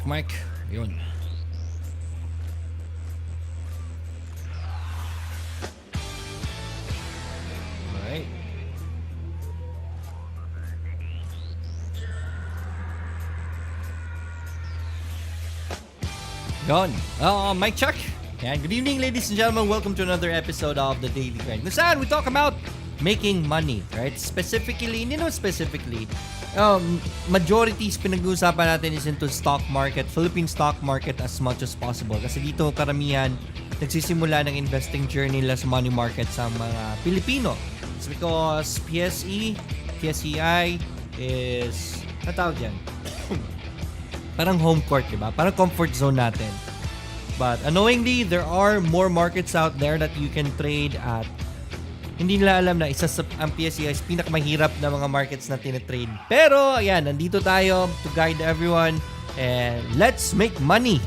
Check mic. Yun. Alright. Yun. Mic check. And good evening, ladies and gentlemen. Welcome to another episode of The Daily Grind. Kung we talk about making money, right? Specifically, majorities pinag-uusapan natin is into stock market, Philippine stock market as much as possible. Kasi dito karamihan nagsisimula ng investing journey nila sa money market sa mga Pilipino. It's because PSEi is, ano tawag yan? Parang home court, diba? Parang comfort zone natin. But annoyingly, there are more markets out there that you can trade at. Hindi nila alam na isa sa ang PSEi is pinakamahirap na mga markets na tinatrade. Pero, ayan, nandito tayo to guide everyone and let's make money.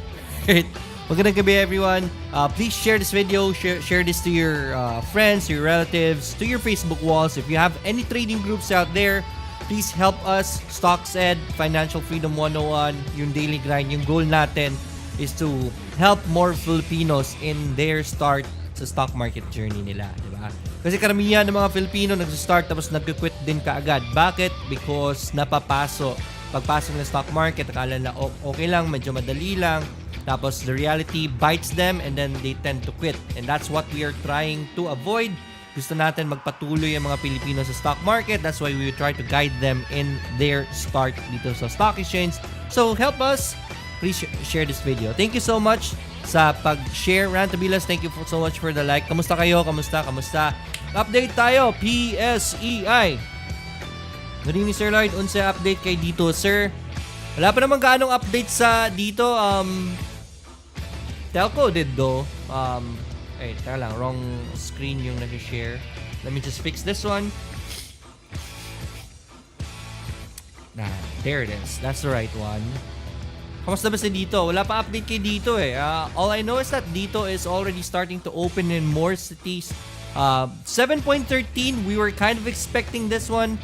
Magandang gabi, everyone. Please share this video, share this to your friends, your relatives, to your Facebook walls. If you have any trading groups out there, please help us. StocksEd, Financial Freedom 101, yung daily grind, yung goal natin is to help more Filipinos in their start sa stock market journey nila, di ba? Kasi karamihan ng mga Filipino nag-start tapos nag-quit din kaagad. Bakit? Because napapaso. Pagpasok ng stock market, akala na okay lang, medyo madali lang. Tapos the reality bites them and then they tend to quit. And that's what we are trying to avoid. Gusto natin magpatuloy ang mga Pilipino sa stock market. That's why we try to guide them in their start dito sa stock exchange. So help us. Please share this video. Thank you so much sa pag-share. Rantabilas, thank you so much for the like. Kamusta kayo? Kamusta? Update tayo. PSEi. Good evening, Sir Lloyd. Unsa update kay dito, sir? Wala pa naman gaanong update sa dito. Telco did though. Teka lang. Wrong screen yung nag-share. Let me just fix this one. There it is. That's the right one. Kamusta ba sa dito? Wala pa update kay dito eh. All I know is that dito is already starting to open in more cities. 7.13, we were kind of expecting this one.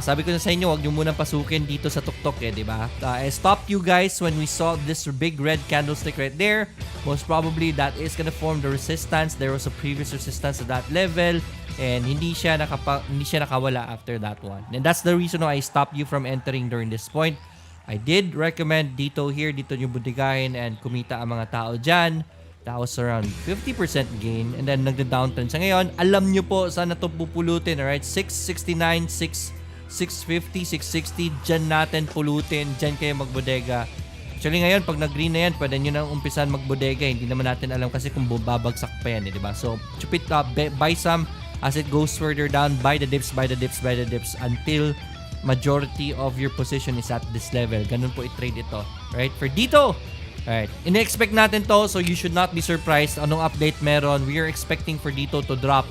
Sabi ko na sa inyo, wag nyo munang pasukin dito sa tuktok eh, di ba? I stopped you guys when we saw this big red candlestick right there. Most probably that is gonna form the resistance. There was a previous resistance at that level and hindi siya nakawala after that one. And that's the reason why I stopped you from entering during this point. I did recommend dito nyo budigahin and kumita ang mga tao dyan. That was around 50% gain. And then nagda-downtrend sa ngayon. Alam nyo po saan na ito pupulutin. Alright, 669, 650, 660. Dyan natin pulutin. Dyan kayo magbodega. Actually ngayon, pag nag-green na yan, pwede nyo nang umpisan magbodega. Hindi naman natin alam kasi kung babagsak pa yan. Diba? So, chupit buy some as it goes further down. Buy the dips until majority of your position is at this level. Ganun po i-trade ito. Right? For dito, alright, ina-expect natin to, so you should not be surprised. Anong update meron? We are expecting for dito to drop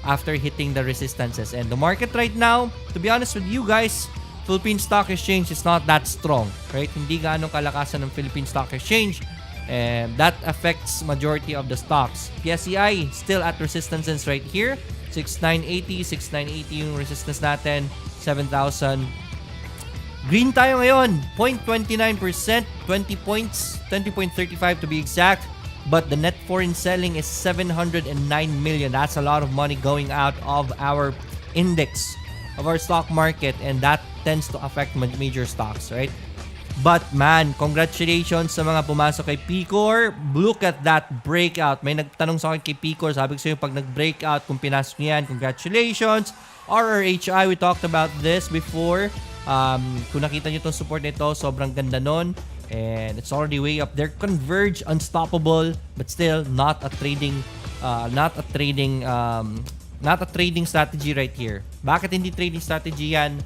after hitting the resistances. And the market right now, to be honest with you guys, Philippine Stock Exchange is not that strong. Right? Hindi gaano kalakasan ng Philippine Stock Exchange. And that affects majority of the stocks. PSEi still at resistances right here. 6,980 yung resistance natin. 7,000. Green tayo ngayon. 0.29%. 20 points. 20.35 to be exact. But the net foreign selling is 709 million. That's a lot of money going out of our index, of our stock market. And that tends to affect major stocks, right? But man, congratulations sa mga pumasok kay Picor. Look at that breakout. May nagtanong sa akin kay Picor. Sabi ko sa inyo, pag nag-breakout, kung pinasok niyan, congratulations. RRHI, we talked about this before. Kung nakita nyo itong support nito, sobrang ganda nun. And it's already way up there. Converge, unstoppable, but still not a trading strategy right here. Bakit hindi trading strategy yan?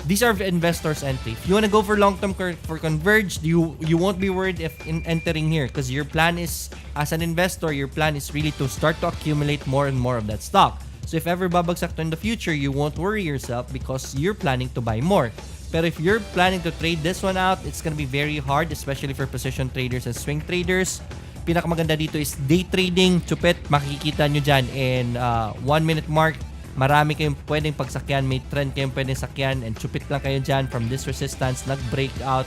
These are investors' entry. If you want to go for long-term for Converge, you won't be worried if entering here because your plan is, as an investor, your plan is really to start to accumulate more and more of that stock. So if ever babagsak to in the future, you won't worry yourself because you're planning to buy more. Pero if you're planning to trade this one out, it's gonna be very hard, especially for position traders and swing traders. Pinakamaganda dito is day trading. Chupet, makikita nyo dyan in 1 minute mark. Marami kayong pwedeng pagsakyan. May trend kayong pwedeng sakyan. And chupit lang kayo dyan from this resistance. Nag-breakout.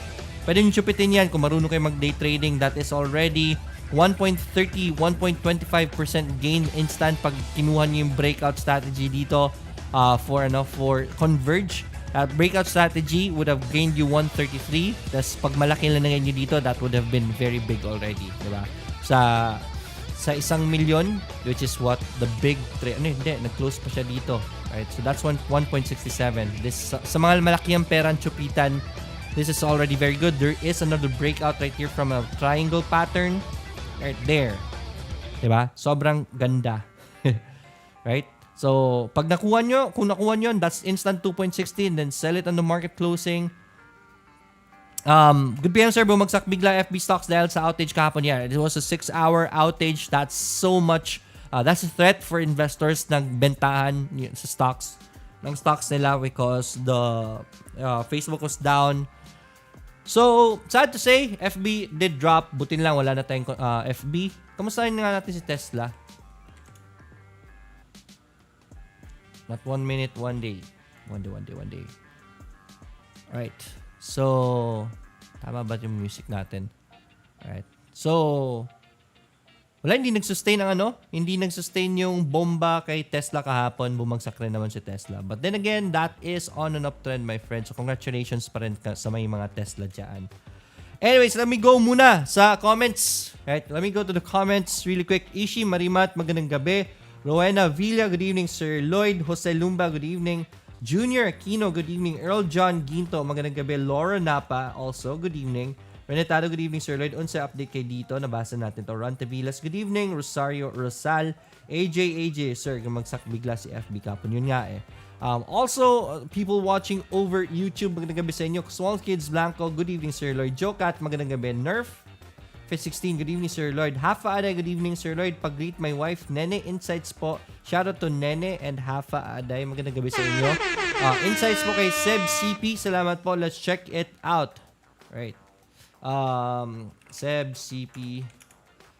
Pwede nyo chupitin yan kung marunong kayo mag-day trading. That is already 1.30, 1.25% gain instant pag kinuha nyo yung breakout strategy dito for Converge. Breakout strategy would have gained you 133. Tapos pag malaki lang na nyo dito, that would have been very big already. Diba? Sa 1 million, which is what the big trade. Nag-close pa siya dito. Right? So that's 1.67. This sa mga malaki ang perang chupitan, this is already very good. There is another breakout right here from a triangle pattern. Right there. Diba? Sobrang ganda. Right? So, kung nakuha nyo, that's instant 2.16, then sell it on the market closing. Good PM sir, bumagsak bigla FB stocks dahil sa outage kahapon. Yeah, it was a 6-hour outage. That's so much. That's a threat for investors na bentahan sa stocks nila because the Facebook was down. So, sad to say, FB did drop. Butin lang, wala na tayong FB. Kamusta nga natin si Tesla? Not 1 minute, 1 day. One day. Alright. So, tama ba yung music natin? Alright. So, hindi nag-sustain hindi nag-sustain yung bomba kay Tesla kahapon. Bumagsak rin naman si Tesla. But then again, that is on an uptrend, my friend. So, congratulations pa rin sa may mga Tesla dyan. Anyways, let me go muna sa comments. Right? Let me go to the comments really quick. Ishi Marimat, magandang gabi. Rowena Villa, good evening. Sir Lloyd Jose Lumba, good evening. Junior Aquino, good evening. Earl John Ginto, magandang gabi. Laura Napa, also, good evening. Renatado, good evening, Sir Lloyd. Unsa update kay dito? Nabasa natin to. Ron Tavilas, good evening. Rosario Rosal, AJ, Sir, gumagsak bigla si FB Kapon. Yun nga eh. Also, people watching over YouTube, magandang gabi sa inyo. Small Kids Blanco, good evening, Sir Lloyd. Jokat, magandang gabi. Nerf, 16, good evening, Sir Lloyd. Hafa Aday, good evening, Sir Lloyd. Pag-greet my wife, Nene Insights po. Shoutout to Nene and Hafa Aday. Magandang gabi sa inyo. Insights po kay Seb CP. Salamat po. Let's check it out. Right. Seb CP.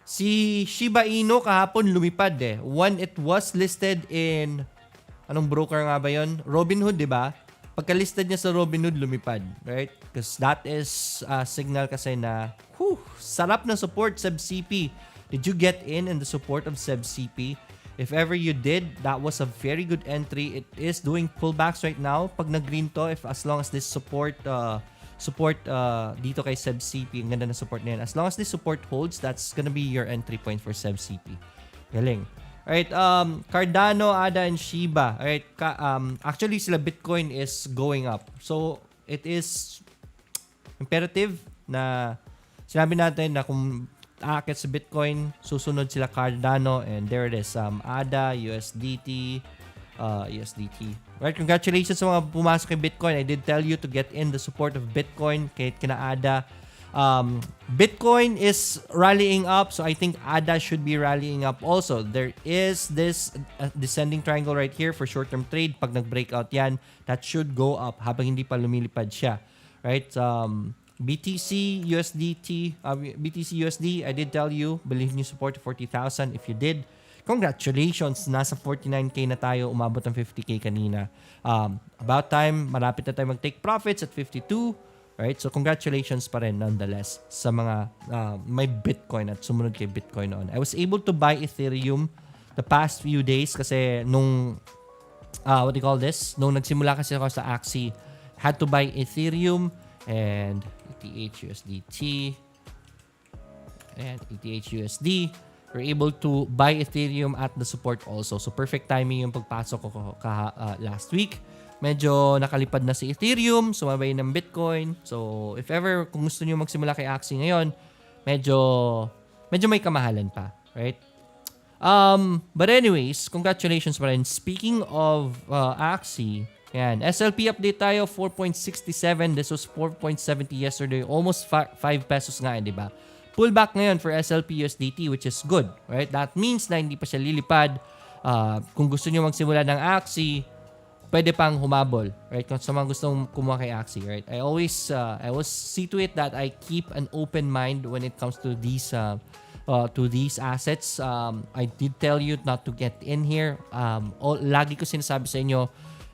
Si Shiba Inu kahapon lumipad eh. When it was listed in, anong broker nga ba yun? Robinhood, di ba? Pagka-listed niya sa Robinhood, lumipad. Right? Because that is a signal kasi na, sarap na support, Seb CP. Did you get in the support of Seb CP? If ever you did, that was a very good entry. It is doing pullbacks right now. Pag nag-green to, as long as this support dito kay Seb CP, ang ganda na support na yan. As long as this support holds, that's gonna be your entry point for Seb CP. Galing. Alright, Cardano, ADA, and Shiba. Alright, actually sila Bitcoin is going up. So, it is imperative na sinabi natin na kung aakit sa Bitcoin, susunod sila Cardano, and there it is. ADA, USDT. Right, congratulations sa mga pumasok kay Bitcoin. I did tell you to get in the support of Bitcoin kahit kina ADA. Bitcoin is rallying up, so I think ADA should be rallying up also. There is this descending triangle right here for short-term trade. Pag nag-breakout yan, that should go up habang hindi pa lumilipad siya. Right? BTC, USD, I did tell you, believe niyo support 40,000. If you did, congratulations, nasa 49K na tayo, umabot ng 50K kanina. About time, malapit na tayo mag-take profits at 52. Right? So, congratulations pa rin nonetheless sa mga may Bitcoin at sumunod kay Bitcoin noon. I was able to buy Ethereum the past few days kasi nung, nung nagsimula kasi ako sa Axie, had to buy Ethereum and ETH-USDT and ETH-USD. We're able to buy Ethereum at the support also. So, perfect timing yung pagpasok ko last week. Medyo nakalipad na si Ethereum, sumabay ng Bitcoin. So, if ever, kung gusto nyo magsimula kay Axie ngayon, medyo may kamahalan pa. Right? But anyways, congratulations pa rin. Speaking of Axie, yan, SLP update tayo, 4.67. This was 4.70 yesterday. Almost 5 pesos nga, di ba? Pullback ngayon for SLP USDT, which is good. Right? That means na hindi pa siya lilipad. Kung gusto nyo magsimula ng Axie, pwede pang humabol, right? Kung sa mga gustong kumuha kay Axie, right? I always see to it that I keep an open mind when it comes to these assets. I did tell you not to get in here. Lagi ko sinasabi sa inyo,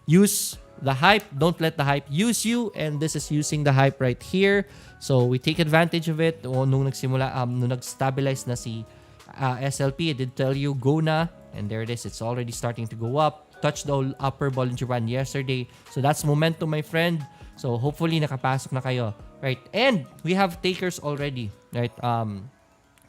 use the hype. Don't let the hype use you. And this is using the hype right here. So we take advantage of it. Nung nag-stabilize na si SLP, I did tell you, go na. And there it is. It's already starting to go up. Touched the upper Bollinger Band yesterday. So that's momentum, my friend. So hopefully nakapasok na kayo. Right? And we have takers already. Right?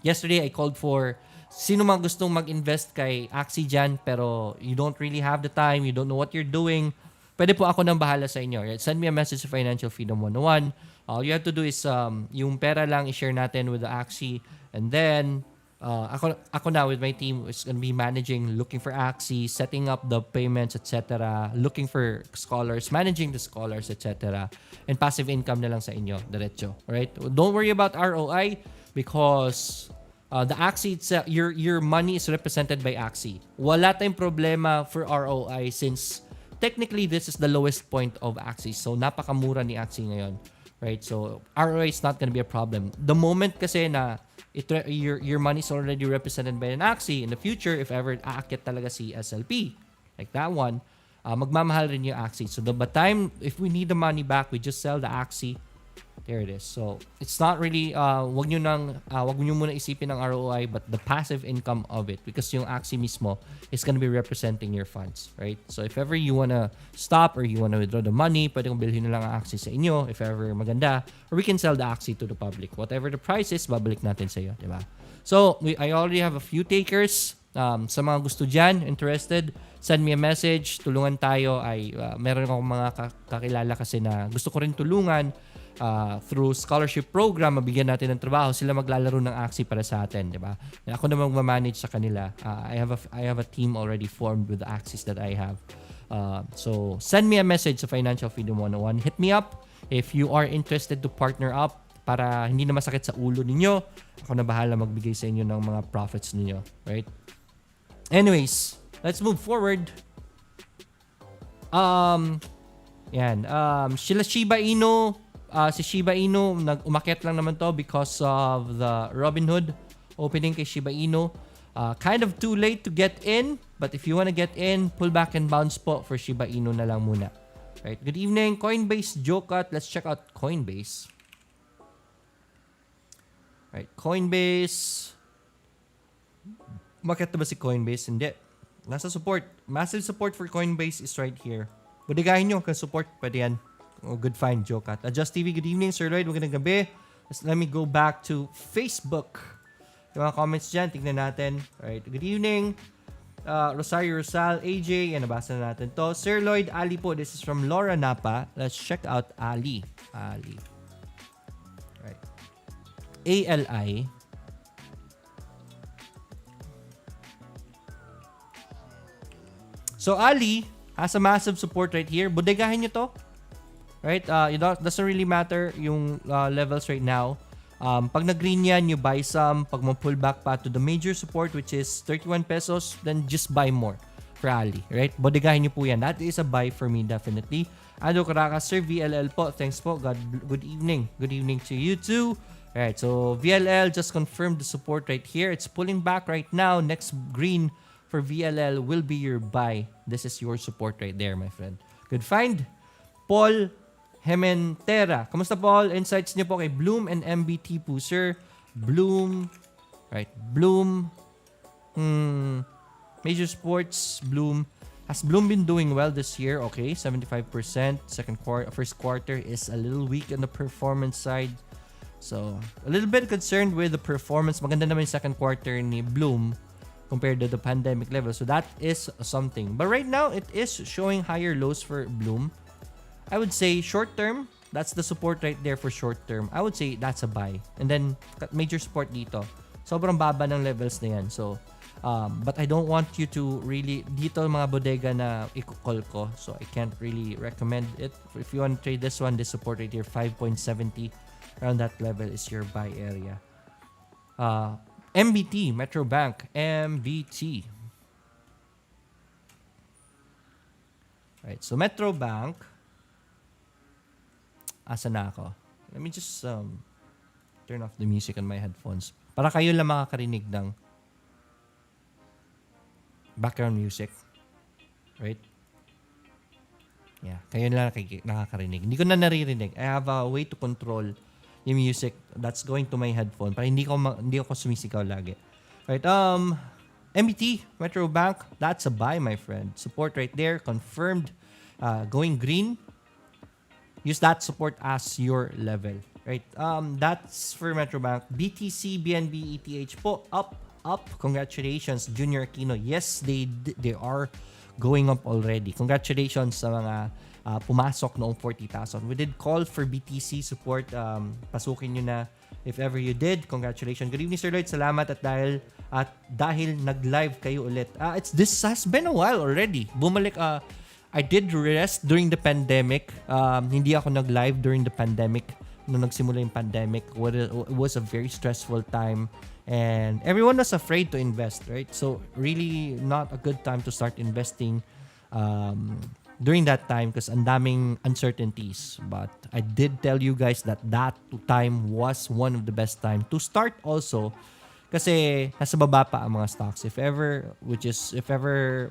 Yesterday, I called for sino mang gustong mag-invest kay Axie dyan pero you don't really have the time, you don't know what you're doing, pwede po ako nang bahala sa inyo. Right? Send me a message to Financial Freedom 101. All you have to do is yung pera lang i-share natin with the Axie, and then ako na with my team is gonna be managing, looking for Axie, setting up the payments, etc., looking for scholars, managing the scholars, etc., and passive income na lang sa inyo, diretso. Right? Don't worry about ROI because the Axie itself, your money is represented by Axie. Wala tayong problema for ROI since technically this is the lowest point of Axie. So napakamura ni Axie ngayon. Right? So ROI is not gonna be a problem. The moment kasi na your money is already represented by an Axie, in the future, if ever aakyat talaga si SLP, like that one, magmamahal rin yung Axie. So the time, if we need the money back, we just sell the Axie. There it is. So it's not really wag niyo muna isipin ng ROI but the passive income of it, because yung Axie mismo is going to be representing your funds, right? So if ever you wanna stop or you wanna withdraw the money, pwede kong bilhin na lang ang Axie sa inyo if ever maganda, or we can sell the Axie to the public. Whatever the price is, babalik natin sa iyo, di ba? So I already have a few takers. Sa mga gusto dyan, interested, send me a message. Tulungan tayo. Meron akong mga kakilala kasi na gusto ko rin tulungan. Through scholarship program, mabigyan natin ng trabaho, sila maglalaro ng Axie para sa atin, di ba? Ako naman magmamanage sa kanila. I have a team already formed with the Axies that I have. So send me a message sa Financial Freedom 101. Hit me up if you are interested to partner up para hindi na masakit sa ulo ninyo. Ako na bahala magbigay sa inyo ng mga profits ninyo, right? Anyways, let's move forward. Shiba Inu. Si Shiba Inu, umakyat lang naman to because of the Robinhood opening kay Shiba Inu. Kind of too late to get in, but if you wanna get in, pull back and bounce po for Shiba Inu na lang muna. Right. Good evening, Coinbase Jokat. Let's check out Coinbase. Right, Coinbase. Umakyat na ba si Coinbase? Hindi. Nasa support. Massive support for Coinbase is right here. Budigahin nyo, support, pwede yan. Oh, good find, Jokat. Adjust TV, good evening, Sir Lloyd. Magandang gabi. Let me go back to Facebook. Yung mga comments dyan, tignan natin. Alright, good evening. Rosario Rosal, AJ, yan, nabasa na natin to. Sir Lloyd, Ali po. This is from Laura Napa. Let's check out Ali. Right. ALI. So, Ali has a massive support right here. Budegahin nyo to. Right? It doesn't really matter yung levels right now. Pag nag-green yan, you buy some. Pag ma-pull back pa to the major support, which is 31 pesos, then just buy more for Ali. Right? Bodegahin nyo po yan. That is a buy for me, definitely. Ado Caracas, Sir VLL po. Thanks po. Good evening. Good evening to you too. Alright, so VLL just confirmed the support right here. It's pulling back right now. Next green for VLL will be your buy. This is your support right there, my friend. Good find. Paul Hementera. Kamusta, Paul? Insights niyo po kay Bloom and MBT po, sir. Bloom. Right. Bloom. Major sports. Bloom. Has Bloom been doing well this year? Okay. 75%. First quarter is a little weak on the performance side. So, a little bit concerned with the performance. Maganda naman yung second quarter ni Bloom compared to the pandemic level. So, that is something. But right now, it is showing higher lows for Bloom. I would say short term, that's the support right there for short term. I would say that's a buy. And then, major support dito. Sobrang baba ng levels na yan. So, but I don't want you to really, dito mga bodega na i-call ko. So, I can't really recommend it. If you want to trade this one, this support right here, 5.70. Around that level is your buy area. MBT, Metro Bank. MBT. Right, so Metro Bank. Asa na ako? Let me just turn off the music on my headphones. Para kayo lang makakarinig ng background music. Right? Yeah, kayo na nakakarinig. Hindi ko na naririnig. I have a way to control yung music that's going to my headphone para hindi ako sumisigaw lagi. Right, MBT, Metro Bank, that's a buy, my friend. Support right there, confirmed. Going green, use that support as your level. Right, that's for Metro Bank. BTC, BNB, ETH po, up. Congratulations, Junior Aquino. Yes, they are going up already. Congratulations sa mga pumasok noong 40,000. We did call for BTC support. Pasukin nyo na if ever you did. Congratulations. Good evening, Sir Lloyd. Salamat at dahil nag-live kayo ulit. This has been a while already. Bumalik. I did rest during the pandemic. Hindi ako nag-live during the pandemic. Nung nagsimula yung pandemic, it was a very stressful time. And everyone was afraid to invest, right? So really not a good time to start investing during that time because ang daming uncertainties. But I did tell you guys that time was one of the best time to start also kasi nasa baba pa ang mga stocks. If ever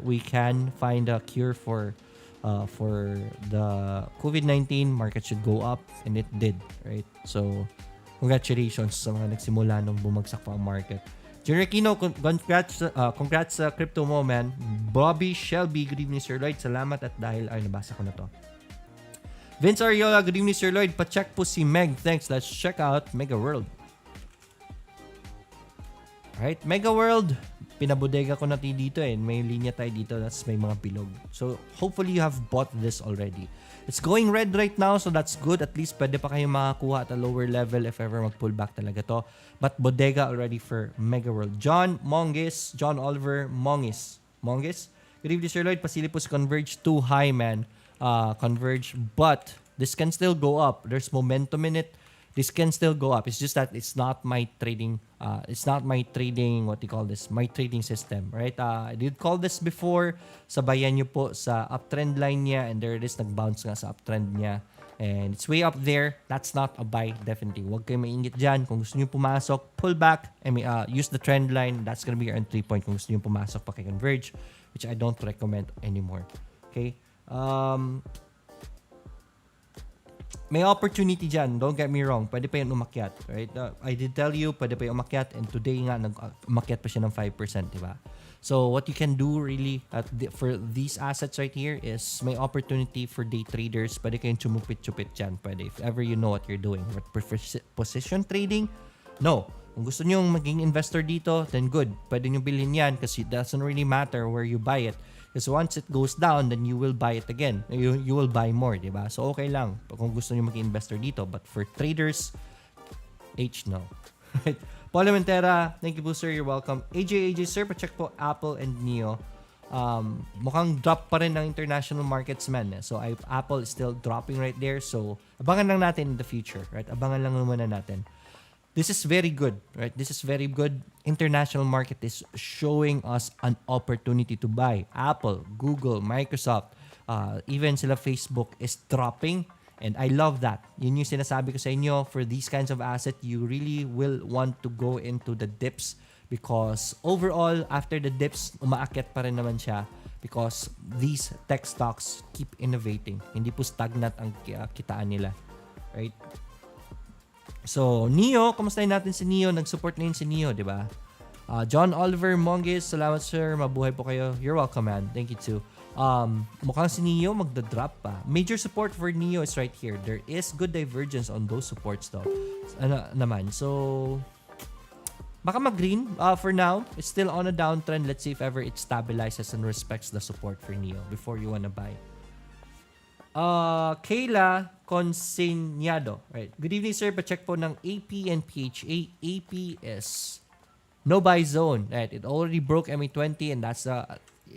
we can find a cure for the COVID-19, market should go up, and it did, right? So congratulations sa mga nagsimula nung bumagsak pa ang market. Junior Aquino, congrats sa crypto mo, man. Bobby Shelby, good evening, Sir Lloyd. Salamat at dahil, nabasa ko na to. Vince Ariola, good evening, Sir Lloyd. Pa-check po si Meg. Thanks. Let's check out Mega World. Alright, Mega World. Pinabodega ko na dito May linya tayo dito. That's may mga bilog. So, hopefully you have bought this already. It's going red right now, so that's good. At least pwede pa kayong makakuha at a lower level if ever mag-pullback talaga to. But bodega already for Mega World. John Oliver Mongis. Good evening, Sir Lloyd. Pasili po si Converge too high, man. Converge. But this can still go up. There's momentum in it. This can still go up. It's just that it's not my trading. My trading system, right? I did call this before. Sabayan nyo po sa uptrend line niya, and there it is, nag-bounce nga sa uptrend niya. And it's way up there. That's not a buy, definitely. Huwag kayo maingit dyan. Kung gusto nyo pumasok, pull back. Use the trend line. That's gonna be your entry point kung gusto nyo pumasok pa kay Converge, which I don't recommend anymore. Okay? May opportunity dyan. Don't get me wrong. Pwede pa yung umakyat. Right? I did tell you, pwede pa yung umakyat. And today nga, umakyat pa siya ng 5%. Diba? So, what you can do really for these assets right here is may opportunity for day traders. Pwede kayong chumupit-chupit dyan. Pwede. If ever you know what you're doing. But position trading, no. Kung gusto nyo maging investor dito, then good. Pwede nyo bilhin yan kasi it doesn't really matter where you buy it. Because once it goes down, then you will buy it again. You will buy more, diba? So, okay lang kung gusto nyo maging investor dito. But for traders, no. Paulo Mentera, thank you po, sir. You're welcome. AJ, sir, pa-check po Apple and NIO. Mukhang drop pa rin ng international markets, man. So, Apple is still dropping right there. So, abangan lang natin in the future, right? Abangan lang naman natin. This is very good, right? This is very good. International market is showing us an opportunity to buy. Apple, Google, Microsoft, even sila Facebook is dropping. And I love that. Yun yung sinasabi ko sa inyo. For these kinds of assets, you really will want to go into the dips because overall, after the dips, umaakyat pa rin naman siya because these tech stocks keep innovating. Hindi po stagnant ang kitaan nila. Right? So, NIO, kamusta natin si NIO? Nag-support na yun si NIO, di ba? John Oliver Mongis, salamat sir. Mabuhay po kayo. You're welcome, man. Thank you too. Mukhang si NIO magda-drop pa. Major support for NIO is right here. There is good divergence on those supports though. So, baka mag-green for now. It's still on a downtrend. Let's see if ever it stabilizes and respects the support for NIO before you wanna buy. Kayla Consignado. Right. Good evening, sir. Pa-check po ng AP and PHA. AP is no buy zone. Right. It already broke MA20 and that's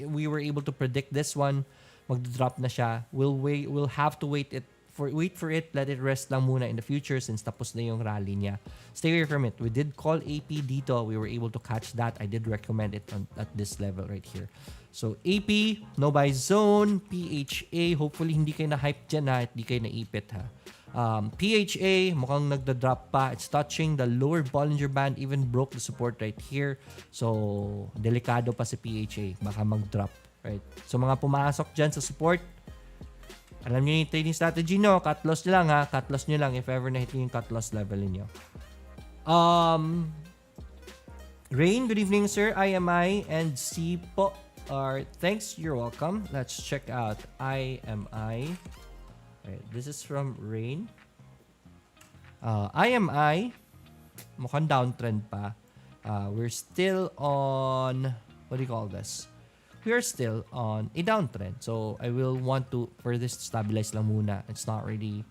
we were able to predict this one. Magdodrop na siya. We'll have to wait for it. Let it rest lang muna in the future since tapos na yung rally niya. Stay away from it. We did call AP dito. We were able to catch that. I did recommend it at this level right here. So, AP, no buy zone. PHA, hopefully hindi kayo na-hype dyan ha. Hindi kayo naipit ha. PHA, mukhang nagda-drop pa. It's touching the lower Bollinger Band. Even broke the support right here. So, delikado pa si PHA. Baka mag-drop. Right? So, mga pumasok dyan sa support, Alam nyo yung trading strategy nyo, cut loss nyo lang ha. Cut loss nyo lang if ever na-hit yung cut loss level niyo. Rain, good evening sir. IMI and C po are thanks, you're welcome. Let's check out IMI. Right, this is from Rain. IMI, mukhang downtrend pa. We're still on, what do you call this? We are still on a downtrend. So I will want to, for this to stabilize lang muna. It's not really,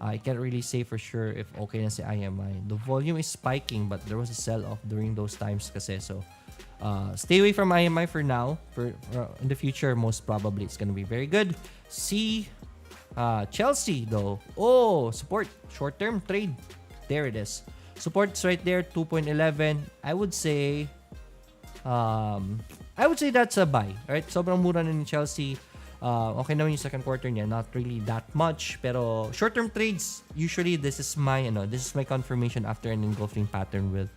I can't really say for sure if okay na si IMI. The volume is spiking but there was a sell-off during those times kasi. So stay away from IMI for now. For in the future, most probably it's gonna be very good. See, Chelsea though. Oh, support, short-term trade. There it is. Support's right there, 2.11. I would say that's a buy, right? Sobrang mura na ni Chelsea. Okay naman yung second quarter niya, not really that much. Pero short-term trades, usually this is my confirmation after an engulfing pattern with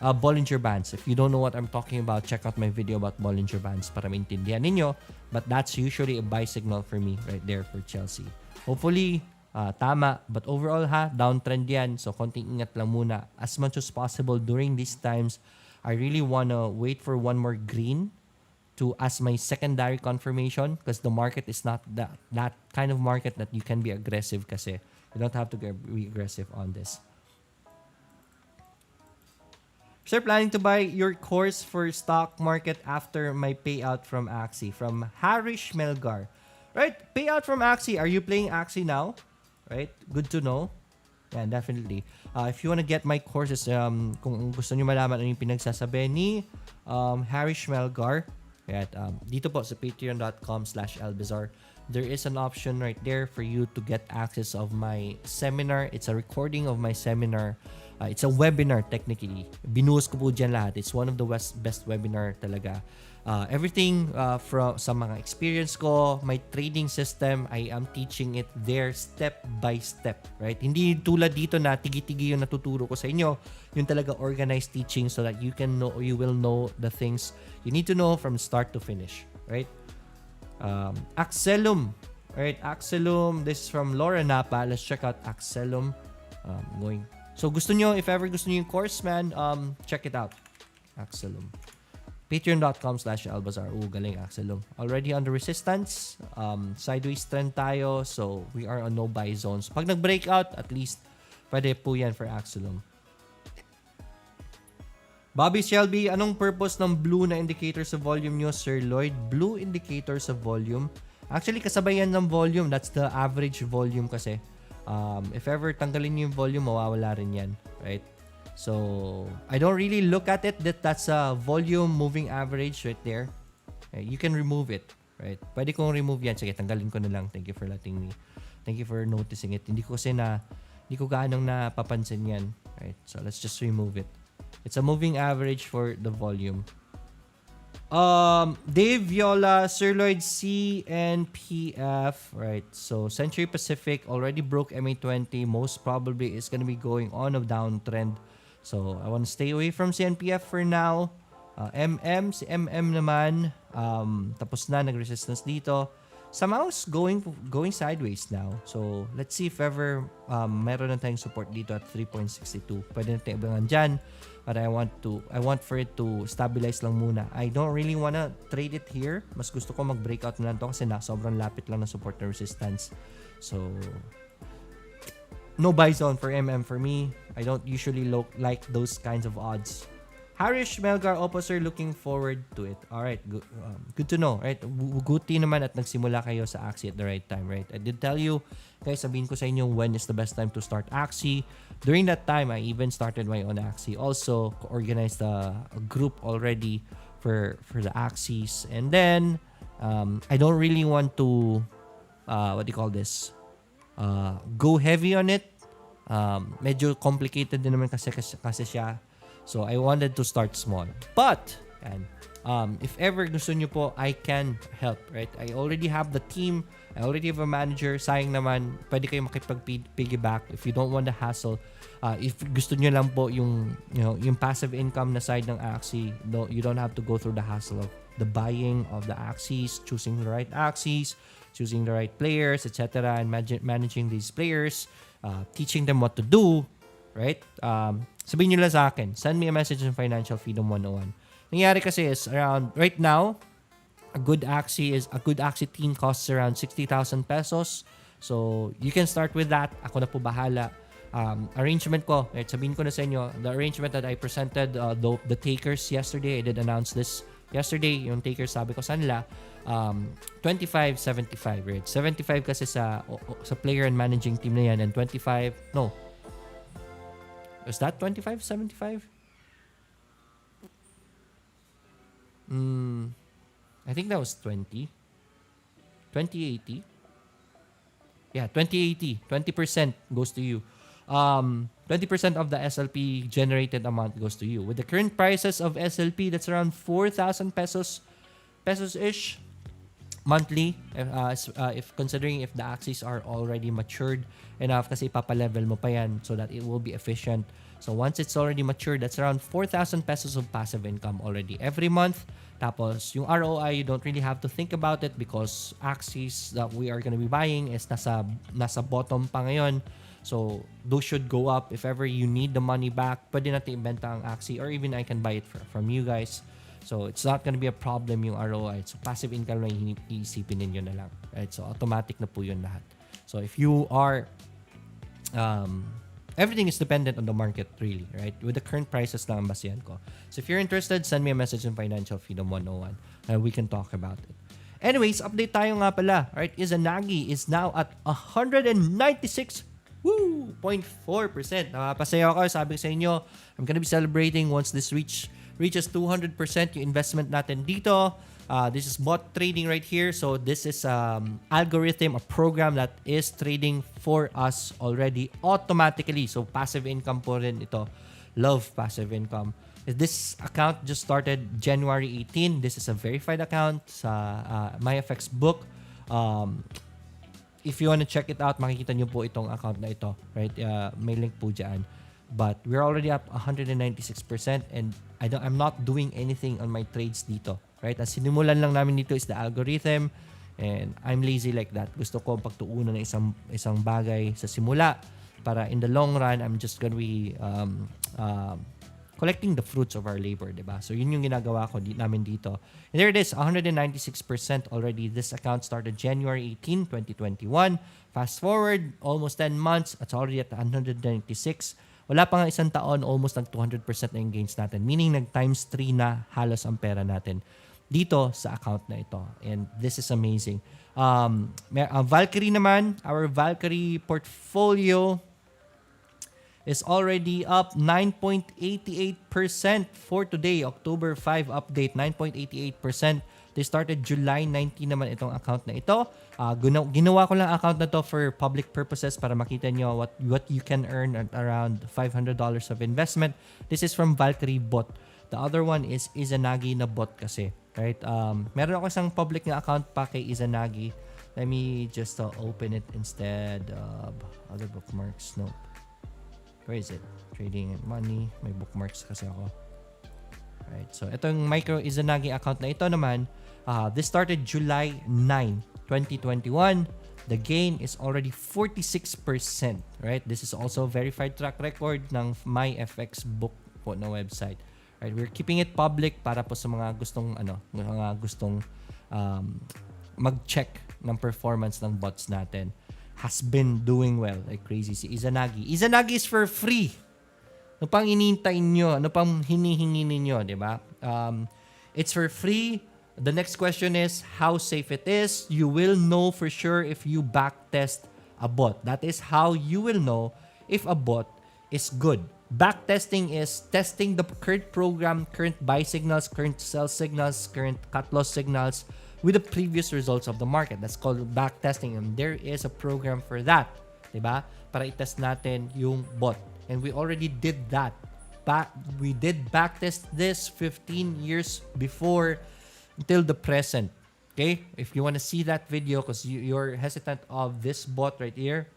Bollinger Bands. If you don't know what I'm talking about, check out my video about Bollinger Bands para maintindihan ninyo. But that's usually a buy signal for me right there for Chelsea. Hopefully, tama. But overall downtrend yan. So konting ingat lang muna. As much as possible during these times, I really wanna wait for one more green to as my secondary confirmation because the market is not that kind of market that you can be aggressive kasi you don't have to be aggressive on this. Sir, planning to buy your course for stock market after my payout from Axie. From Harish Melgar. Right, payout from Axie. Are you playing Axie now? Right, good to know. Yeah, definitely. If you want to get my courses, kung gusto nyo malaman ano yung pinagsasabi ni Harish Melgar, at dito po sa patreon.com/elbizar, there is an option right there for you to get access of my seminar. It's a recording of my seminar. It's a webinar technically. Binuhos ko po dyan lahat. It's one of the best webinar talaga. Everything from sa mga experience ko, my trading system, I am teaching it there step by step, right? Hindi tulad dito na tigi-tigi yung natuturo ko sa inyo. Yung talaga organized teaching so that you will know the things you need to know from start to finish, right? Axelum, right? Axelum, this is from Laura Napa. Let's check out Axelum. So gusto nyo, if ever gusto nyo yung course, man, check it out. Axelum. Patreon.com/elbazar. Galing Axelum. Already under resistance. Sideways trend tayo. So, we are on no buy zones. Pag nag-breakout, at least, pwede po yan for Axelum. Bobby Shelby, anong purpose ng blue na indicator sa volume nyo, Sir Lloyd? Blue indicator sa volume? Actually, kasabay yan ng volume. That's the average volume kasi. If ever tanggalin nyo yung volume, mawawala rin yan. Right? So, I don't really look at it that's a volume moving average right there. You can remove it, right? Pwede kong remove yan. Sige, tanggalin ko na lang. Thank you for letting me. Thank you for noticing it. Hindi ko gaanong napapansin yan. Right? So, let's just remove it. It's a moving average for the volume. Dave Viola, Sir Lloyd, CNPF, right? So, Century Pacific already broke MA20. Most probably is going to be going on a downtrend. So, I want to stay away from CNPF for now. Si MM naman, tapos na, nag-resistance dito. Somehow going sideways now. So, let's see if ever meron na tayong support dito at 3.62. Pwede na tayong abangan dyan. But I want for it to stabilize lang muna. I don't really wanna trade it here. Mas gusto ko mag-breakout na lang to kasi sobrang lapit lang ng support na resistance. So, no buy zone for MM for me. I don't usually like those kinds of odds. Harish Melgar, Opo sir, looking forward to it. Alright, good to know, right? Guti naman at nagsimula kayo sa Axie at the right time, right? I did tell you, guys, sabihin ko sa inyo when is the best time to start Axie. During that time, I even started my own Axie. Also, organized a group already for the Axies. And then, I don't really want to, go heavy on it. Medyo complicated din naman kasi siya. So, I wanted to start small. But, if ever gusto nyo po, I can help, right? I already have the team. I already have a manager. Sayang naman, pwede kayo makipag-piggyback if you don't want the hassle. If gusto nyo lang po yung passive income na side ng Axie, you don't have to go through the hassle of the buying of the axes, choosing the right axes, choosing the right players, etc., and managing these players, teaching them what to do, right? Sabihin nyo lang sa akin, send me a message on Financial Freedom 101. Nangyari kasi is around, right now, a good axie team costs around 60,000 pesos. So, you can start with that. Ako na po bahala. Arrangement ko, right, sabihin ko na sa inyo, the arrangement that I presented the takers yesterday, I did announce this yesterday, yung takers sabi ko sa nila, 25-75, right? 75 kasi sa player and managing team na yan, and 25, no. Was that 25-75? I think that was 20. 20-80. Yeah, 20-80. 20% goes to you. 20% of the SLP generated amount goes to you. With the current prices of SLP, that's around 4,000 pesos-ish monthly. If considering if the axes are already matured enough, kasi papalevel mo pa yan so that it will be efficient. So once it's already matured, that's around 4,000 pesos of passive income already every month. Tapos yung ROI, you don't really have to think about it because axes that we are gonna be buying is nasa bottom pa ngayon. So those should go up. If ever you need the money back, pwede natin ibenta ang axie, or even I can buy it from you guys. So it's not gonna be a problem yung ROI. So passive income na iisipin ninyo na lang. Right? So automatic na po yun lahat. So if you are everything is dependent on the market, really, right? With the current prices lang ang basihan ko. So if you're interested, send me a message on Financial Freedom 101 and we can talk about it. Anyways, update tayo nga pala. Right? Izanagi is now at 196.4%. Napapasaya ako. Sabi ko sa inyo, I'm gonna be celebrating once this reaches 200% yung investment natin dito. This is bot trading right here. So this is algorithm, a program that is trading for us already automatically. So passive income po rin ito. Love passive income. This account just started January 18. This is a verified account sa MyFX book. If you want to check it out, makikita nyo po itong account na ito. Right? May link po dyan. But we're already up 196% and I'm not doing anything on my trades dito. Right? Ang sinimulan lang namin dito is the algorithm, and I'm lazy like that. Gusto ko pagtuunan ng isang bagay sa simula para in the long run, I'm just gonna be collecting the fruits of our labor, diba? So yun yung ginagawa ko namin dito. And there it is, 196% already. This account started January 18, 2021. Fast forward, almost 10 months, it's already at 196. Wala pa nga isang taon, almost nag 200% na yung gains natin. Meaning, nag times 3 na halos ang pera natin dito sa account na ito. And this is amazing. Valkyrie naman, our Valkyrie portfolio is already up 9.88% for today, October 5 update, 9.88%. They started July 19 naman itong account na ito. Ginawa ko lang account na to for public purposes para makita nyo what you can earn at around $500 of investment. This is from Valkyrie bot. The other one is Izanagi na bot kasi. Right? Meron ako isang public na account pa kay Izanagi. Let me just open it instead of other bookmarks. Nope. Where is it? Trading and money. May bookmarks kasi ako. Right. So, itong micro Izanagi account na ito naman, this started July 9, 2021. The gain is already 46%. Right? This is also verified track record ng MyFX book po na website. Right? We're keeping it public para po sa mga gustong mag-check ng performance ng bots natin. Has been doing well like crazy si Izanagi. Izanagi is for free. Ano pang inintay nyo? Ano pang hinihingi ninyo, di ba? It's for free. The next question is how safe it is. You will know for sure if you backtest a bot. That is how you will know if a bot is good. Backtesting is testing the current program, current buy signals, current sell signals, current cut loss signals with the previous results of the market. That's called backtesting, and there is a program for that, diba? Para i-test natin yung bot. And we already did that. We did backtest this 15 years before until the present. Okay? If you want to see that video because you're hesitant of this bot right here,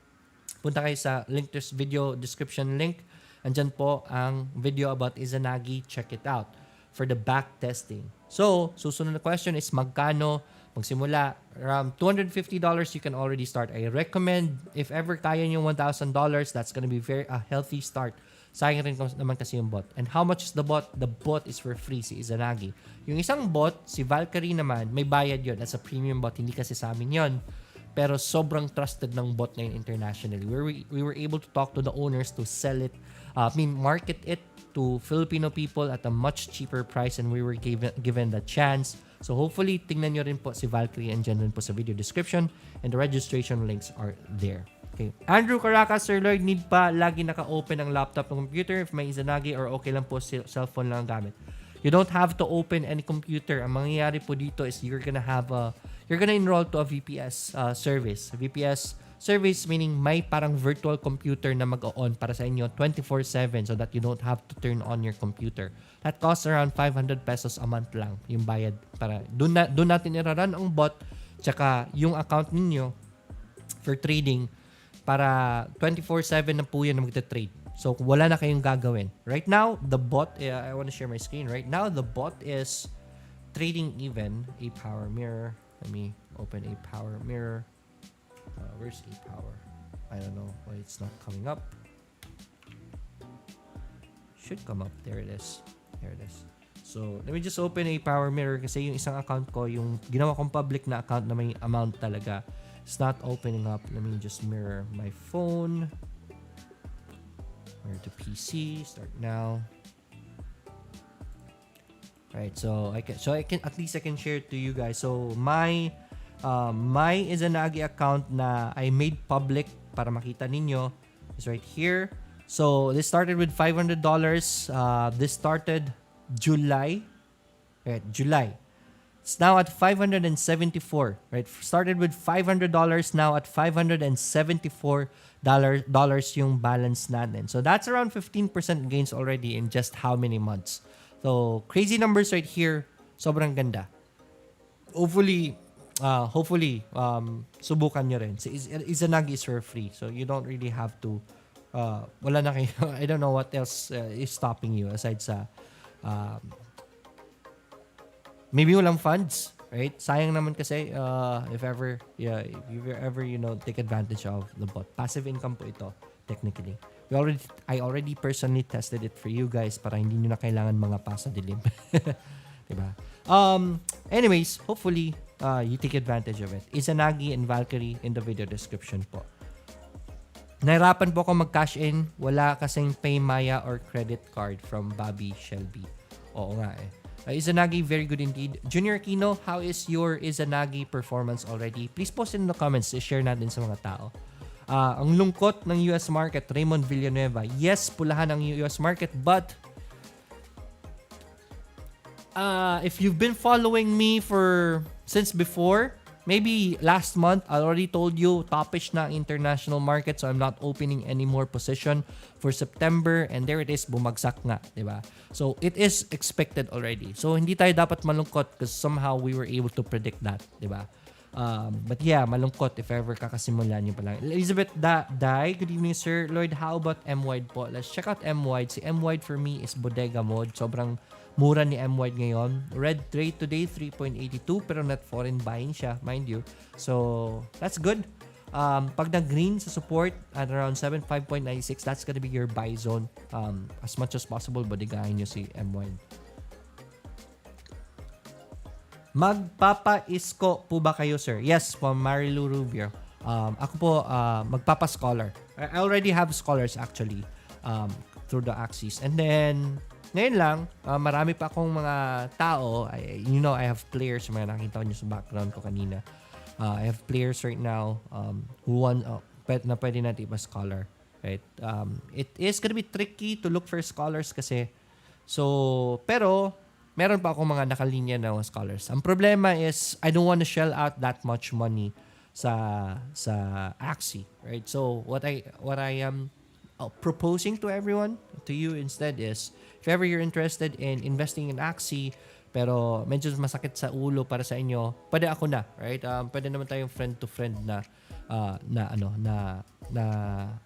punta kayo sa link to video description link. Andyan po ang video about Izanagi. Check it out. for the back testing. So, susunod na question is magkano magsimula? Around $250 you can already start. I recommend if ever kaya nyo $1,000, that's gonna be a healthy start. Sayang rin naman kasi yung bot. And how much is the bot? The bot is for free, si Izanagi. Yung isang bot, si Valkyrie naman, may bayad yun. That's a premium bot. Hindi kasi sa amin yun. Pero sobrang trusted ng bot ngayon internationally. We were able to talk to the owners to sell it, market it to Filipino people at a much cheaper price, and we were given the chance. So hopefully, tingnan nyo rin po si Valkyrie, and dyan rin po sa video description, and the registration links are there. Okay. Andrew Caracas, Sir Lloyd, need pa lagi naka-open ang laptop ng computer if may Izanagi, or okay lang po cellphone lang ang gamit? You don't have to open any computer. Ang mangyayari po dito is you're gonna enroll to a VPS service. VPS service meaning may parang virtual computer na mag-on para sa inyo 24/7 so that you don't have to turn on your computer. That costs around 500 pesos a month lang yung bayad. Para doon natin i-run ang bot tsaka yung account ninyo for trading para 24/7 na po yan na magte-trade. So, wala na kayong gagawin. Right now, the bot, I want to share my screen. Right now, the bot is trading even a power mirror. Let me open a power mirror. Where's a power? I don't know why it's not coming up. Should come up. There it is. There it is. So, let me just open a power mirror kasi yung isang account ko, yung ginawa kong public na account na may amount talaga, it's not opening up. Let me just mirror my phone. Mirror to PC. Start now. Right, so I can at least I can share it to you guys. So my Izanagi account na I made public para makita ninyo is right here. So this started with $500. This started July. Right, July. It's now at 574. Right, started with $500, now at $574 yung balance natin. So that's around 15% gains already in just how many months. So, crazy numbers right here. Sobrang ganda. Hopefully, subukan nyo rin. Izanagi is for free. So, you don't really have to, wala na kayo, I don't know what else is stopping you aside sa, maybe walang funds, right? Sayang naman kasi, if you ever, take advantage of the bot. Passive income po ito, technically. I already personally tested it for you guys para hindi nyo na kailangan mga pasa dilim. Diba? Anyways, hopefully, you take advantage of it. Izanagi and Valkyrie in the video description po. Nahirapan po ako mag-cash in. Wala kasing PayMaya or credit card from Bobby Shelby. Oo nga eh. Izanagi, very good indeed. Junior Kino, how is your Izanagi performance already? Please post in the comments. Share natin sa mga tao. Ang lungkot ng US market, Raymond Villanueva. Yes, pulahan ang US market, but if you've been following me since before, maybe last month, I already told you, topish na ang international market, so I'm not opening any more position for September, and there it is, bumagsak nga, diba? So, it is expected already. So, hindi tayo dapat malungkot because somehow we were able to predict that, diba? But yeah, malungkot if ever kakasimulan nyo pa lang. Elizabeth Dai, good evening Sir Lloyd. How about M-Wide po? Let's check out M-Wide. Si M-Wide for me is bodega mode. Sobrang mura ni M-Wide ngayon. Red trade today, 3.82 pero net foreign buying siya, mind you. So, that's good. Pag nag-green sa support at around 75.96, that's gonna be your buy zone. As much as possible, bodegahin nyo si M-Wide. Magpapa-isko po ba kayo, sir? Yes, from Marilu Rubio. Ako po, magpapa-scholar. I already have scholars actually through the Axis. And then, ngayon lang, marami pa akong mga tao. I have players. Mga nakita nyo sa background ko kanina. I have players right now who want na pwede natin ipa-scholar. Right? It is gonna be tricky to look for scholars kasi. So, pero meron pa akong mga nakalinya na scholars. Ang problema is, I don't want to shell out that much money sa Axie, right? So, what I am proposing to everyone, to you instead is, if ever you're interested in investing in Axie, pero medyo masakit sa ulo para sa inyo, pwede ako na, right? Pwede naman tayong friend to friend na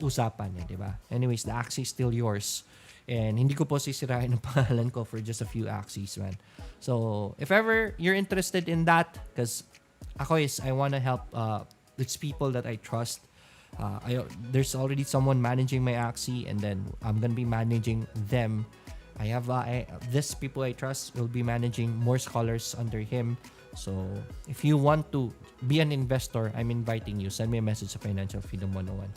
usapan, di ba? Anyways, the Axie is still yours. And hindi ko po sisirain ang pangalan ko for just a few axes, man. So, if ever you're interested in that, because I want to help these people that I trust. There's already someone managing my axie, and then I'm gonna be managing them. I have this people I trust will be managing more scholars under him. So, if you want to be an investor, I'm inviting you. Send me a message sa Financial Freedom 101.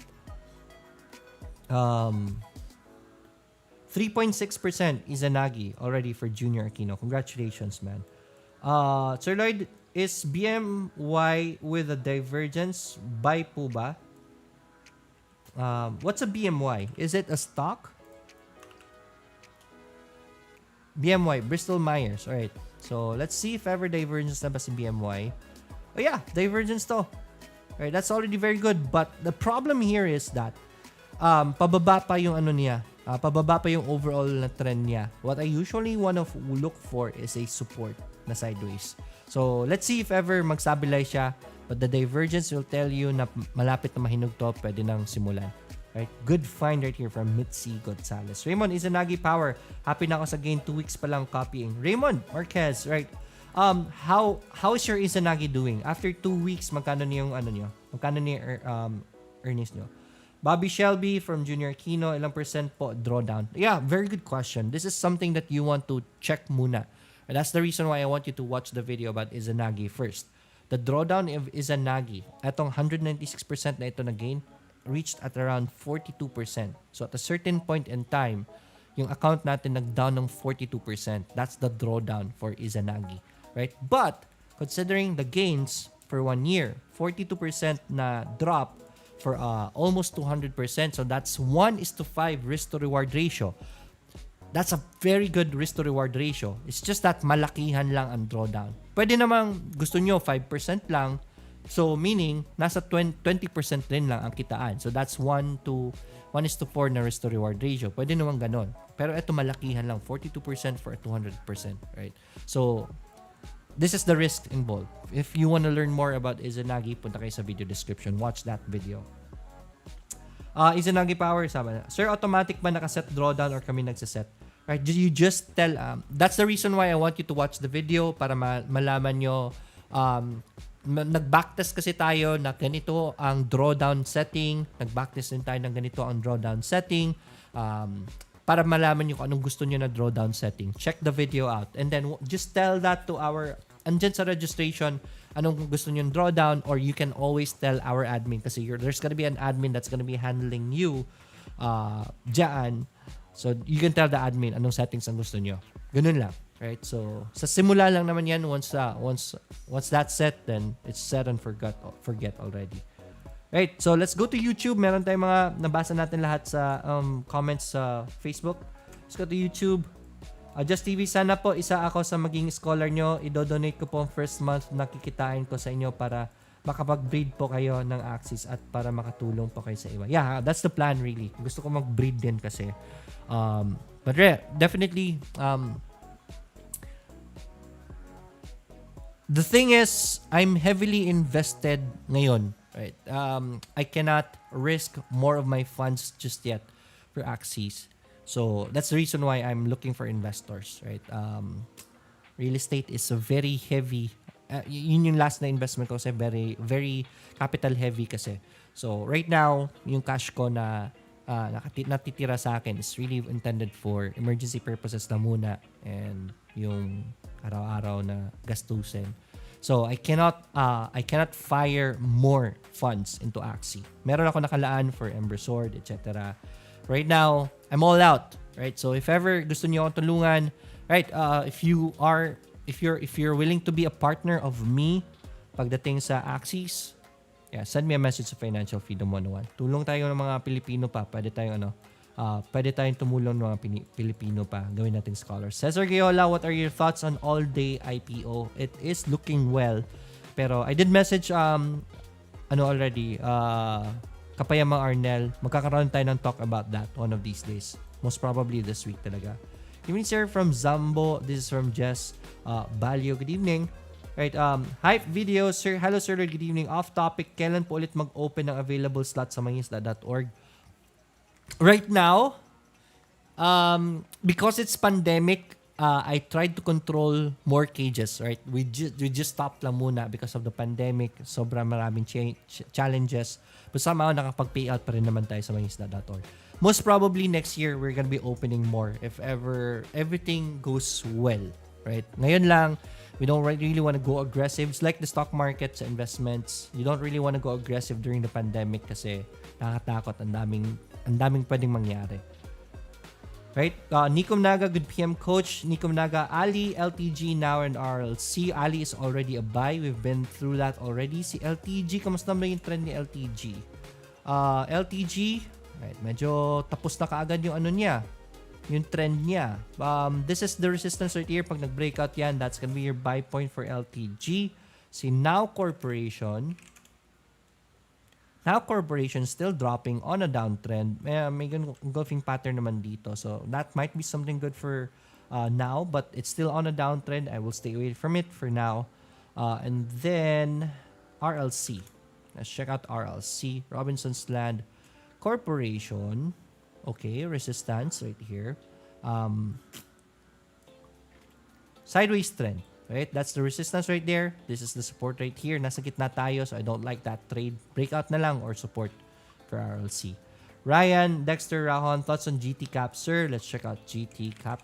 3.6% Izanagi already for Junior Aquino. Congratulations, man. Sir Lloyd, is BMY with a divergence buy po ba? What's a BMY? Is it a stock? BMY, Bristol Myers. Alright. So, let's see if ever divergence na ba si BMY. Oh yeah, divergence to. Alright, that's already very good. But the problem here is that pababa pa yung ano niya. Pababa pa yung overall na trend niya. What I usually want to look for is a support na sideways. So, let's see if ever mag-stabilize siya. But the divergence will tell you na malapit na mahinog to, pwede nang simulan. Right? Good find right here from Mitzi Gonzalez. Raymond, Izanagi Power. Happy na ako sa gain. 2 weeks pa lang copying. Raymond Marquez, right? How is your Izanagi doing? After 2 weeks, magkano niyo yung ano niyo? Magkano niyo earnings niyo? Bobby Shelby from Junior Aquino, ilang percent po drawdown? Yeah, very good question. This is something that you want to check muna. And that's the reason why I want you to watch the video about Izanagi first. The drawdown of Izanagi, etong 196% na ito na gain, reached at around 42%. So at a certain point in time, yung account natin nag-down ng 42%. That's the drawdown for Izanagi, right? But considering the gains for 1 year, 42% na drop for almost 200%. So that's 1:5 risk to reward ratio. That's a very good risk to reward ratio. It's just that malakihan lang ang drawdown. Pwede namang gusto nyo 5% lang. So meaning nasa 20% rin lang ang kitaan. So that's 1:4 na risk to reward ratio. Pwede namang ganon. Pero ito malakihan lang, 42% for 200%, right? So this is the risk involved. If you want to learn more about Izanagi, punta kayo sa video description. Watch that video. Izanagi Power, sabi na, Sir, automatic ba nakaset drawdown or kami nagsaset? Right? You just tell, that's the reason why I want you to watch the video para malaman nyo. Nag-backtest kasi tayo na ganito ang drawdown setting. Nag-backtest din tayo ng ganito ang drawdown setting. Para malaman nyo kung anong gusto nyo na drawdown setting. Check the video out. And then just tell that to andyan sa registration, anong gusto nyo drawdown, or you can always tell our admin kasi there's gonna be an admin that's gonna be handling you dyan. So, you can tell the admin anong settings ang gusto nyo. Ganun lang. Right? So, sa simula lang naman yan. Once that's set, then it's set and forget already. Right, so let's go to YouTube. Meron tayong mga nabasa natin lahat sa comments sa Facebook. Let's go to YouTube. Just TV, sana po isa ako sa maging scholar nyo. I-donate ko po ang first month na kikitain ko sa inyo para makapag-breed po kayo ng Axis at para makatulong po kayo sa iba. Yeah, that's the plan really. Gusto ko mag-breed din kasi. But definitely, the thing is, I'm heavily invested ngayon. Right. I cannot risk more of my funds just yet for Axis. So that's the reason why I'm looking for investors. Right. Real estate is a very heavy. Yun yung last na investment ko kasi very, very capital heavy kasi. So right now, yung cash ko na natitira sa akin is really intended for emergency purposes na muna and yung araw-araw na gastusin. So I cannot fire more funds into Axie. Meron ako nakalaan for Ember Sword, etc. Right now, I'm all out, right? So if ever gusto niyo akong tulungan, right? If you're willing to be a partner of me pagdating sa Axies, yeah, send me a message sa Financial Freedom 101. Tulong tayo ng mga Pilipino pa. Pwede tayong tumulong ng mga Pilipino pa. Gawin natin scholars. Cesar Gayola, what are your thoughts on all-day IPO? It is looking well. Pero I did message already, Kapayamang Arnel. Magkakaroon tayo ng talk about that one of these days. Most probably this week talaga. Good evening, sir, from Zambo. This is from Jess Balio. Good evening. Right, hype video, sir. Hello, sir. Good evening. Off topic, kailan po ulit mag-open ng available slot sa mangisda.org? Right now, Because it's pandemic, I tried to control more cages, right? We just stopped lang muna because of the pandemic. Sobrang maraming challenges. But somehow, nakapag-payout pa rin naman tayo sa mangisda.org. Most probably next year, we're gonna be opening more if ever everything goes well, right? Ngayon lang, we don't really want to go aggressive. It's like the stock market sa investments. You don't really want to go aggressive during the pandemic kasi nakakatakot. Ang daming pwedeng mangyari. Right? Nikom Naga, good PM coach. Nikom Naga, Ali, LTG, now and RLC. Ali is already a buy. We've been through that already. Si LTG, kamusta ba yung trend ni LTG? LTG, right, medyo tapos na kaagad yung ano niya. Yung trend niya. This is the resistance right here. Pag nag-breakout yan, that's gonna be your buy point for LTG. Si Now Corporation still dropping on a downtrend. May engulfing pattern naman dito. So that might be something good for now, but it's still on a downtrend. I will stay away from it for now. And then RLC. Let's check out RLC. Robinson's Land Corporation. Okay, resistance right here. Sideways trend. Right? That's the resistance right there. This is the support right here. Nasa gitna tayo, so I don't like that trade. Breakout na lang or support for RLC. Ryan, Dexter, Rahon, thoughts on GT Cap? Sir, let's check out GT Cap.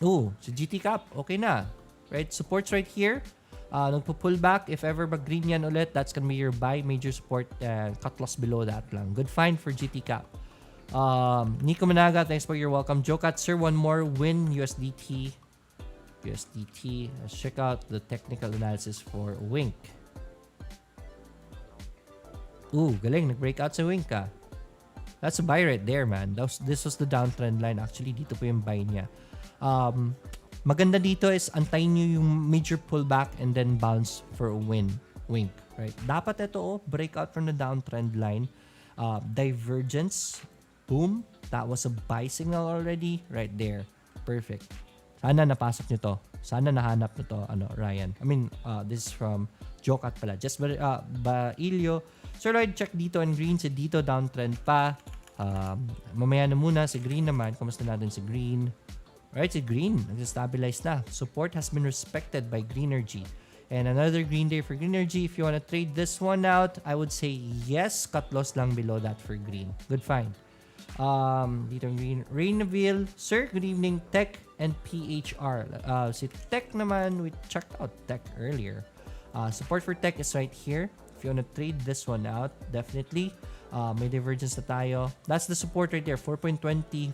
Oh, so GT Cap, okay na. Right? Supports right here. Nagpo-pull back. If ever mag-green yan ulit, that's gonna be your buy. Major support. Cut loss below that lang. Good find for GT Cap. Nico Managa, thanks for your welcome. Jokat, sir, one more win. USDT. Let's check out the technical analysis for Wink. Ooh, galing. Nag-breakout sa Wink ah. That's a buy right there, man. This was the downtrend line. Actually, dito po yung buy niya. Maganda dito is antayin nyo yung major pullback and then bounce for a Wink. Right? Dapat ito, breakout from the downtrend line. Divergence. Boom. That was a buy signal already. Right there. Perfect. Sana napasok nyo to. Sana nahanap nyo to, Ryan. I mean, this is from Jokat pala. Just Bailio. Sir Lloyd, check dito and green. Si dito, downtrend pa. Mamaya na muna. Si green naman. Kamusta natin si green? Alright, si green. Nag-stabilize na. Support has been respected by Greenergy. And another green day for Greenergy. If you want to trade this one out, I would say yes. Cut loss lang below that for green. Good find. Dito green. Rainville. Sir, good evening. Tech and PHR. Si Tech naman, we checked out Tech earlier. Support for Tech is right here. If you want to trade this one out, definitely. May divergence na tayo. That's the support right there, 4.20.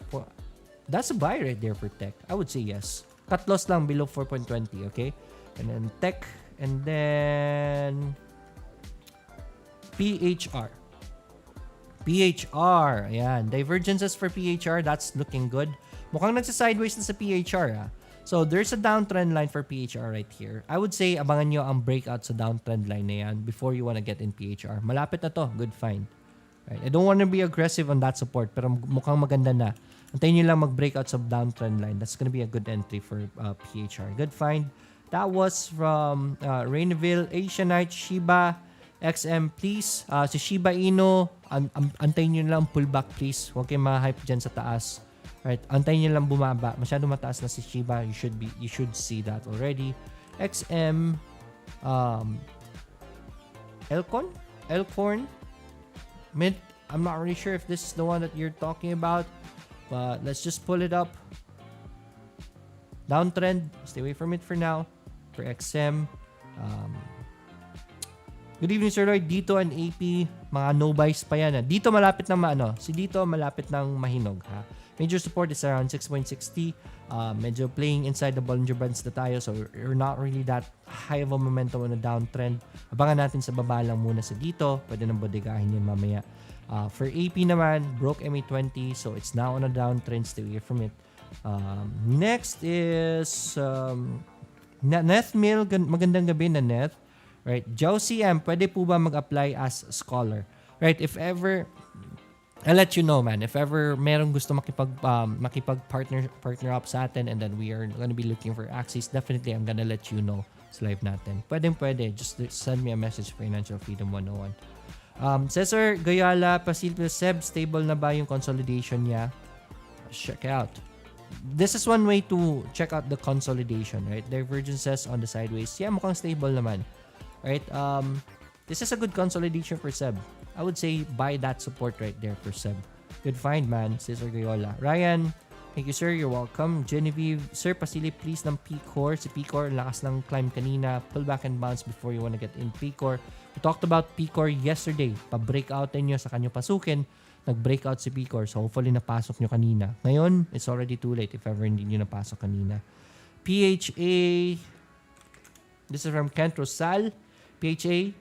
That's a buy right there for Tech. I would say yes. Cut loss lang below 4.20, okay? And then Tech, and then PHR. Ayan. Divergences for PHR, that's looking good. Mukhang nagsa-sideways na sa PHR, ah. So, there's a downtrend line for PHR right here. I would say, abangan nyo ang breakout sa downtrend line na yan before you wanna get in PHR. Malapit na to. Good find. Right? I don't wanna be aggressive on that support, pero mukhang maganda na. Antayin nyo lang mag-breakout sa downtrend line. That's gonna be a good entry for PHR. Good find. That was from Rainville, Asianite, Shiba, XM, please. Si Shiba Inu, antayin nyo lang pullback, please. Huwag kayong ma-hype dyan sa taas. Right, antayin nyo lang bumaba. Masyado mataas na si Shiba. You should see that already. XM, Elcorn, Mid. I'm not really sure if this is the one that you're talking about, but let's just pull it up. Downtrend. Stay away from it for now. For XM. Good evening, Sir Lloyd. Dito and AP, mga no buys pa yan. Dito malapit ng Si dito malapit ng mahinog, ha. Major support is around 6.60. Medyo playing inside the Bollinger Bands na tayo, so we're not really that high of a momentum on a downtrend. Abangan natin sa baba lang muna sa dito. Pwede nang bodegahin yun mamaya. For AP naman, broke MA20, so it's now on a downtrend. Stay away from it. Next is Neth Mill. Magandang gabi na Neth. Right, Joe CM, pwede po ba mag-apply as scholar? Right, if ever, I'll let you know, man. If ever merong gusto makipag-partner up sa atin and then we are gonna be looking for access, definitely I'm gonna let you know sa live natin. Pwede. Just send me a message, Financial Freedom 101. Cesar Gayala, Pasilio Seb, stable na ba yung consolidation niya? check out. This is one way to check out the consolidation, right? Divergences on the sideways. Yeah, mukhang stable naman. Right? This is a good consolidation for Seb. I would say buy that support right there for Seb. Good find, man. Cesar Gayola. Ryan, thank you, sir. You're welcome. Genevieve, sir, pasilip please ng P-Core. Si P-Core, lakas ng climb kanina. Pull back and bounce before you wanna get in P-Core. We talked about P-Core yesterday. Pa-breakoutin nyo sa kanyo pasukin. Nag-breakout si P-Core. So, hopefully, napasok nyo kanina. Ngayon, it's already too late if ever hindi nyo napasok kanina. PHA. This is from Kent Rosal. PHA.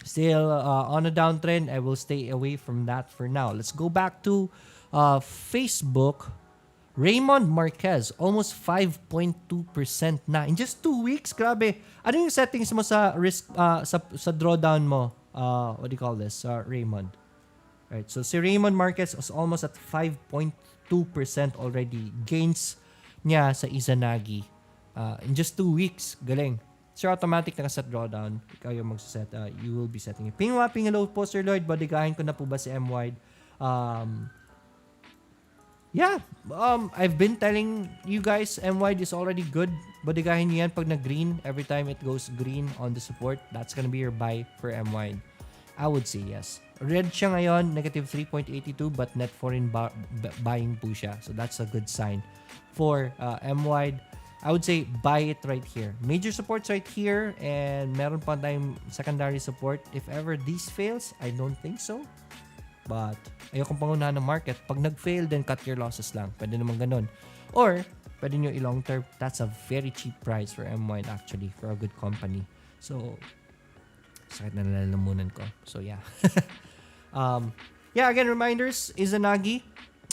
Still on a downtrend. I will stay away from that for now. Let's go back to Facebook. Raymond Marquez, almost 5.2% na. In just 2 weeks, grabe. Ano yung settings mo sa risk, sa drawdown mo? What do you call this, Raymond? Right, so si Raymond Marquez was almost at 5.2% already. Gains niya sa Izanagi. In just 2 weeks. Galing. Sir, automatic nakaset drawdown. Ikaw yung magsaset. You will be setting it. Pingwa, hello po, Sir Lloyd. Bodigahin ko na po ba si M-Wide? Yeah. I've been telling you guys, M-Wide is already good. Bodigahin niyo yan pag nag-green. Every time it goes green on the support, that's gonna be your buy for M-Wide. I would say yes. Red siya ngayon, negative 3.82, but net foreign buying po siya. So that's a good sign for M-Wide. I would say buy it right here. Major supports right here, and meron pa tayong secondary support. If ever this fails, I don't think so. But ayokong pangunahan ng market. Pag nag-fail, then cut your losses lang. Pwede naman ganun. Or, pwede nyo i-long term. That's a very cheap price for M-Wide actually, for a good company. So, sakit na nalalamunan ko. So, yeah. Yeah, again, reminders, Izanagi.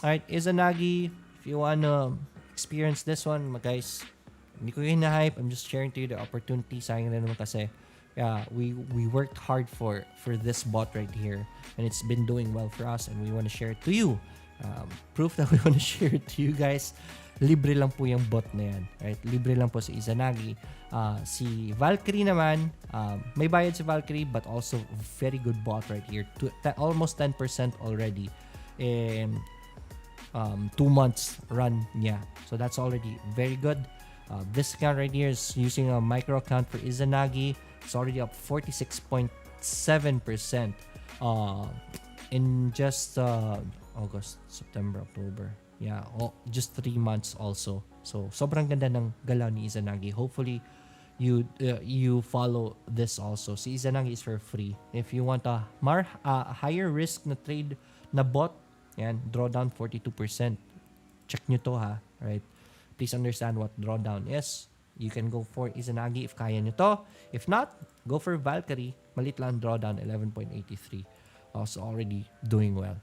Alright, Izanagi, if you wanna experience this one, guys, hindi ko yung na-hype. I'm just sharing to you the opportunity. Sayang na naman kasi we worked hard for this bot right here, and it's been doing well for us, and we want to share it to you. Proof that we want to share it to you guys. Libre lang po yung bot na yan. Right? Libre lang po si Izanagi. Si Valkyrie naman, may bayad si Valkyrie, but also very good bot right here. Almost 10% already in 2 months run niya. So that's already very good. This account right here is using a micro account for Izanagi. It's already up 46.7% in just August, September, October. Yeah, just 3 months also. So, sobrang ganda ng galaw ni Izanagi. Hopefully, you follow this also. Si Izanagi is for free. If you want a higher risk na trade na bot, yan, drawdown 42%. Check nyo to, ha. Right? Please understand what drawdown is. You can go for Izanagi if kaya nyo to. If not, go for Valkyrie. Malit lang drawdown, 11.83. Also already doing well.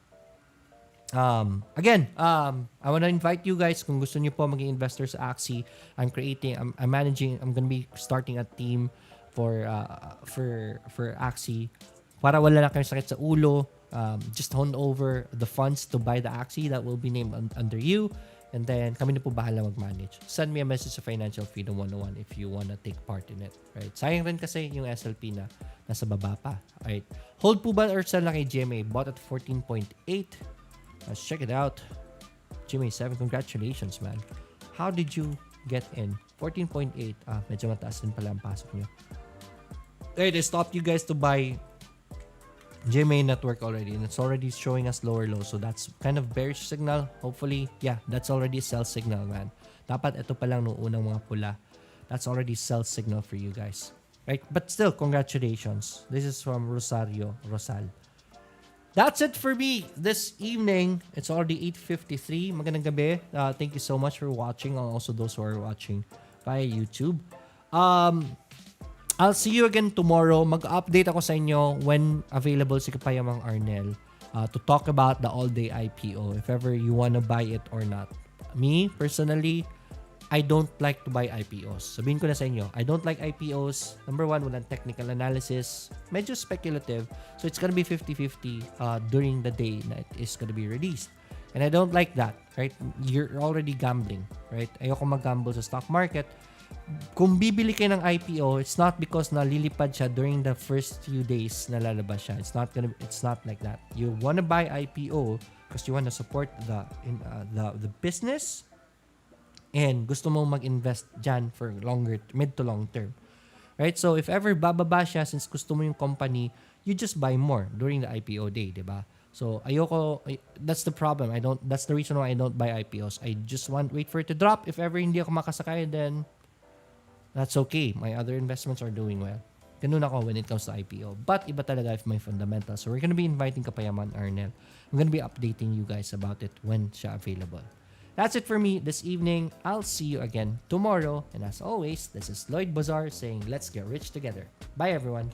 Again, I want to invite you guys kung gusto niyo po maging investors sa Axie. I'm gonna be starting a team for Axie para wala na kayong sakit sa ulo. Just hand over the funds to buy the Axie that will be named under you, and then kami na po bahala mag-manage. Send me a message sa Financial Freedom 101 if you wanna take part in it. Right? Sayang rin kasi yung SLP na nasa baba pa. Right? Hold po ba or sell na kay GMA? Bought at 14.8. Let's check it out. Jimmy 7, congratulations, man. How did you get in? 14.8. Medyo mataas din pala ang pasok nyo. They stopped you guys to buy GMA network already, and it's already showing us lower low. So that's kind of bearish signal. Hopefully, yeah, that's already a sell signal, man. Dapat ito pa lang nung unang mga pula. That's already sell signal for you guys. Right? But still, congratulations. This is from Rosal. That's it for me this evening. It's already 8:53. Magandang gabi. Thank you so much for watching, and also those who are watching via YouTube. I'll see you again tomorrow. Mag-update ako sa inyo when available si Kapayamang Arnel to talk about the all-day IPO, if ever you wanna buy it or not. Me, personally, I don't like to buy IPOs. Sabihin ko na sa inyo, I don't like IPOs. Number one, walang technical analysis. Medyo speculative. So it's gonna be 50-50 during the day na it is gonna be released. And I don't like that, right? You're already gambling, right? Ayoko mag-gamble sa stock market. Kung bibili kayo ng IPO, it's not because nalilipad siya during the first few days na lalabas siya. It's not like that. You wanna buy IPO because you want to support the business and gusto mo mag-invest dyan for mid to long term. Right? So if ever bababa siya, since gusto mo yung company, you just buy more during the IPO day, di ba? So that's the problem. That's the reason why I don't buy IPOs. I just wait for it to drop. If ever hindi ako makasakay, then that's okay. My other investments are doing well. Ganun ako when it comes to IPO. But iba talaga if my fundamentals. So we're gonna be inviting Kapayaman Arnel. I'm gonna be updating you guys about it when siya available. That's it for me this evening. I'll see you again tomorrow. And as always, this is Lloyd Bazaar saying, let's get rich together. Bye, everyone.